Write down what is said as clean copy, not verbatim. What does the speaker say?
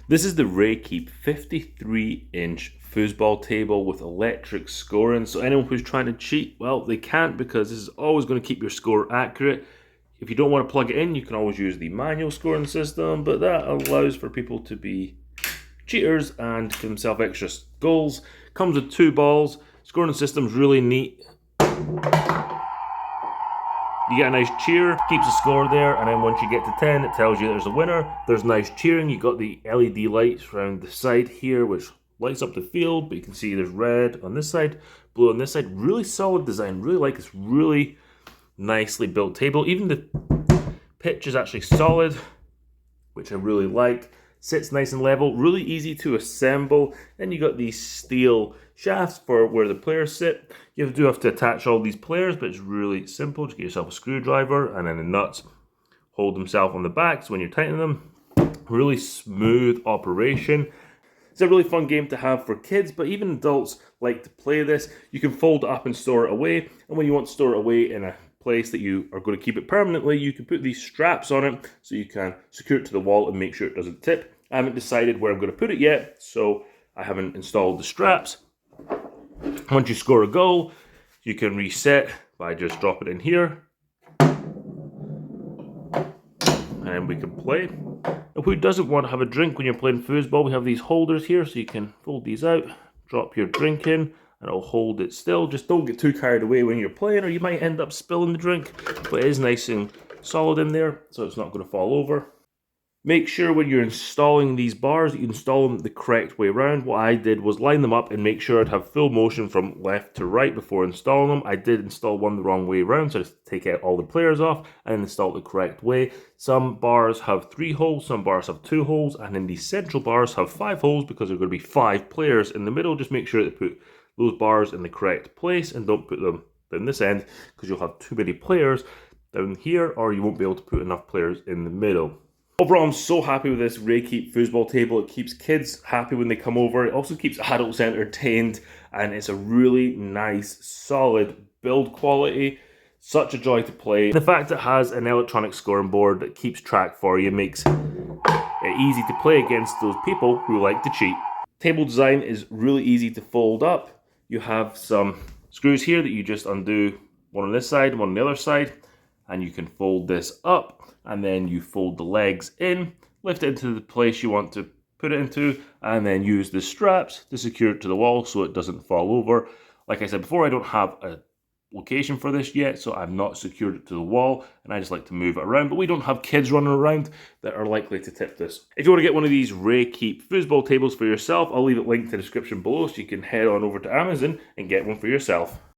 This is the Raykeep 53-inch foosball table with electric scoring. So anyone who's trying to cheat, well, they can't, because this is always going to keep your score accurate. If you don't want to plug it in, you can always use the manual scoring system, but that allows for people to be cheaters and give themselves extra goals. Comes with 2 balls. Scoring system's really neat. You get a nice cheer, keeps the score there, and then once you get to 10, it tells you there's a winner. There's nice cheering. You got the LED lights around the side here, which lights up the field, but you can see there's red on this side, blue on this side. Really solid design. Really like this really nicely built table. Even the pitch is actually solid, which I really like. Sits nice and level, really easy to assemble. Then you got these steel shafts for where the players sit. You do have to attach all these players, but it's really simple. Just get yourself a screwdriver, and then the nuts hold themselves on the back, so when you're tightening them, really smooth operation. It's a really fun game to have for kids, but even adults like to play this. You can fold it up and store it away, and when you want to store it away in a place that you are going to keep it permanently, you can put these straps on it so you can secure it to the wall and make sure it doesn't tip. I haven't decided where I'm going to put it yet, so I haven't installed the straps. Once you score a goal, you can reset by just dropping it in here, and we can play. And who doesn't want to have a drink when you're playing foosball? We have these holders here, so you can fold these out, drop your drink in, and it'll hold it still. Just don't get too carried away when you're playing, or you might end up spilling the drink, but it is nice and solid in there, so it's not going to fall over. Make sure when you're installing these bars that you install them the correct way around. What I did was line them up and make sure I'd have full motion from left to right before installing them. I did install one the wrong way around, so I just take out all the players off and install it the correct way. Some bars have 3 holes, some bars have 2 holes, and then these central bars have 5 holes because there are going to be 5 players in the middle. Just make sure to put those bars in the correct place and don't put them down this end, because you'll have too many players down here, or you won't be able to put enough players in the middle. Overall, I'm so happy with this Raykeep Foosball table. It keeps kids happy when they come over. It also keeps adults entertained, and it's a really nice, solid build quality. Such a joy to play. The fact it has an electronic scoring board that keeps track for you makes it easy to play against those people who like to cheat. Table design is really easy to fold up. You have some screws here that you just undo, one on this side, one on the other side, and you can fold this up. And then you fold the legs in, lift it into the place you want to put it into, and then use the straps to secure it to the wall so it doesn't fall over. Like I said before, I don't have a location for this yet, so I've not secured it to the wall, and I just like to move it around. But we don't have kids running around that are likely to tip this. If you want to get one of these Raykeep foosball tables for yourself, I'll leave it linked in the description below, so you can head on over to Amazon and get one for yourself.